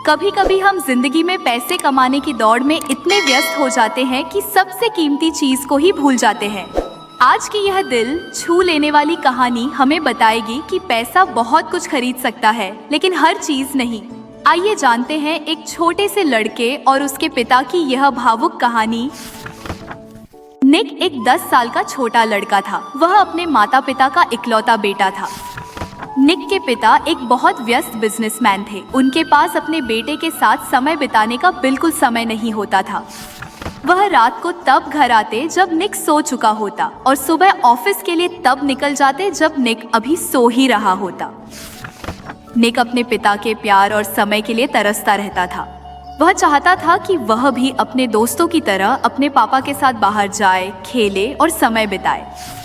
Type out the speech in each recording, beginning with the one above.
कभी कभी हम जिंदगी में पैसे कमाने की दौड़ में इतने व्यस्त हो जाते हैं कि सबसे कीमती चीज को ही भूल जाते हैं। आज की यह दिल छू लेने वाली कहानी हमें बताएगी कि पैसा बहुत कुछ खरीद सकता है, लेकिन हर चीज नहीं। आइए जानते हैं एक छोटे से लड़के और उसके पिता की यह भावुक कहानी। निक एक 10 साल का छोटा लड़का था। वह अपने माता पिता का इकलौता बेटा था। निक के पिता एक बहुत व्यस्त बिजनेसमैन थे। उनके पास अपने बेटे के साथ समय बिताने का बिल्कुल समय नहीं होता था। वह रात को तब घर आते जब निक सो चुका होता और सुबह ऑफिस के लिए तब निकल जाते जब निक अभी सो ही रहा होता। निक अपने पिता के प्यार और समय के लिए तरसता रहता था। वह चाहता था कि वह भी अपने दोस्तों की तरह अपने पापा के साथ बाहर जाए, खेले और समय बिताए।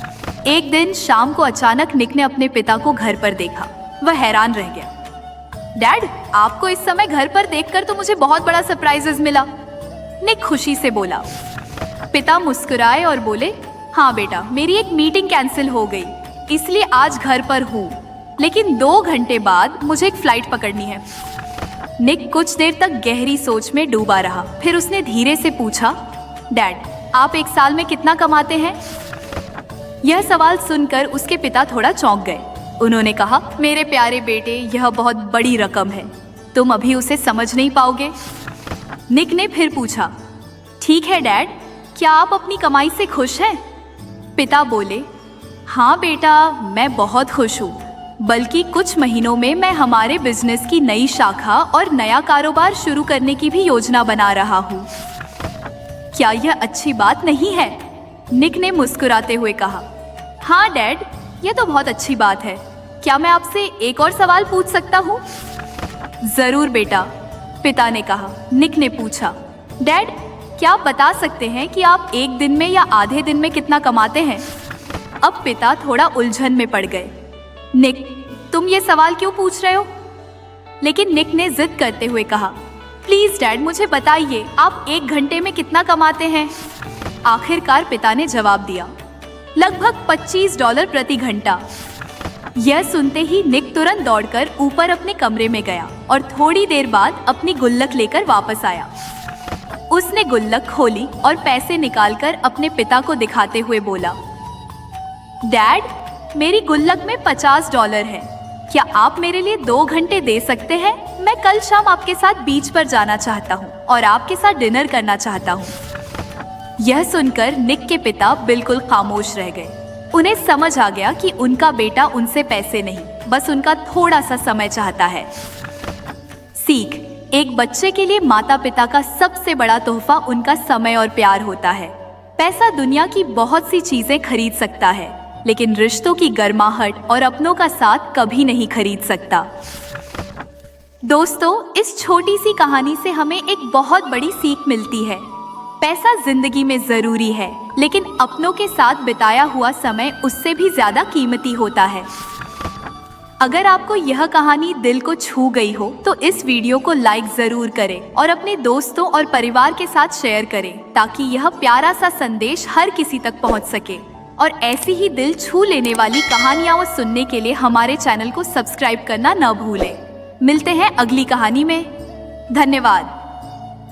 एक दिन शाम को अचानक निक ने अपने पिता को घर पर देखा। वह हैरान रह गया। डैड, आपको इस समय घर पर देखकर तो मुझे बहुत बड़ा सरप्राइज मिला, निक खुशी से बोला। पिता मुस्कुराए और बोले, हाँ बेटा, मेरी एक मीटिंग कैंसिल हो गई, इसलिए आज घर पर हूँ, लेकिन 2 घंटे बाद मुझे एक फ्लाइट पकड़नी है। निक कुछ देर तक गहरी सोच में डूबा रहा। फिर उसने धीरे से पूछा, डैड, आप एक साल में कितना कमाते हैं? यह सवाल सुनकर उसके पिता थोड़ा चौंक गए। उन्होंने कहा, मेरे प्यारे बेटे, यह बहुत बड़ी रकम है, तुम अभी उसे समझ नहीं पाओगे। निक ने फिर पूछा, ठीक है डैड, क्या आप अपनी कमाई से खुश हैं? पिता बोले, हाँ बेटा, मैं बहुत खुश हूँ, बल्कि कुछ महीनों में मैं हमारे बिजनेस की नई शाखा और नया कारोबार शुरू करने की भी योजना बना रहा हूँ। क्या यह अच्छी बात नहीं है? निक ने मुस्कुराते हुए कहा, हाँ डैड, यह तो बहुत अच्छी बात है। क्या मैं आपसे एक और सवाल पूछ सकता हूँ? जरूर बेटा, पिता ने कहा। निक ने पूछा, डैड, क्या आप बता सकते हैं कि आप एक दिन में या आधे दिन में कितना कमाते हैं? अब पिता थोड़ा उलझन में पड़ गए। निक, तुम ये सवाल क्यों पूछ रहे हो? लेकिन निक ने जिद करते हुए कहा, प्लीज डैड, मुझे बताइए, आप 1 घंटे में कितना कमाते हैं? आखिरकार पिता ने जवाब दिया, लगभग $25 प्रति घंटा। यह सुनते ही निक तुरंत दौड़कर ऊपर अपने कमरे में गया और थोड़ी देर बाद अपनी गुल्लक लेकर वापस आया। उसने गुल्लक खोली और पैसे निकालकर अपने पिता को दिखाते हुए बोला, डैड, मेरी गुल्लक में $50 है। क्या आप मेरे लिए 2 घंटे दे सकते हैं? मैं कल शाम आपके साथ बीच पर जाना चाहता हूँ और आपके साथ डिनर करना चाहता हूँ। यह सुनकर निक के पिता बिल्कुल खामोश रह गए। उन्हें समझ आ गया कि उनका बेटा उनसे पैसे नहीं, बस उनका थोड़ा सा समय चाहता है। सीख, एक बच्चे के लिए माता पिता का सबसे बड़ा तोहफा उनका समय और प्यार होता है। पैसा दुनिया की बहुत सी चीजें खरीद सकता है, लेकिन रिश्तों की गर्माहट और अपनों का साथ कभी नहीं खरीद सकता। दोस्तों, इस छोटी सी कहानी से हमें एक बहुत बड़ी सीख मिलती है। पैसा जिंदगी में जरूरी है, लेकिन अपनों के साथ बिताया हुआ समय उससे भी ज्यादा कीमती होता है। अगर आपको यह कहानी दिल को छू गई हो तो इस वीडियो को लाइक जरूर करें और अपने दोस्तों और परिवार के साथ शेयर करें, ताकि यह प्यारा सा संदेश हर किसी तक पहुंच सके। और ऐसी ही दिल छू लेने वाली कहानियां सुनने के लिए हमारे चैनल को सब्सक्राइब करना न भूलें। मिलते हैं अगली कहानी में। धन्यवाद।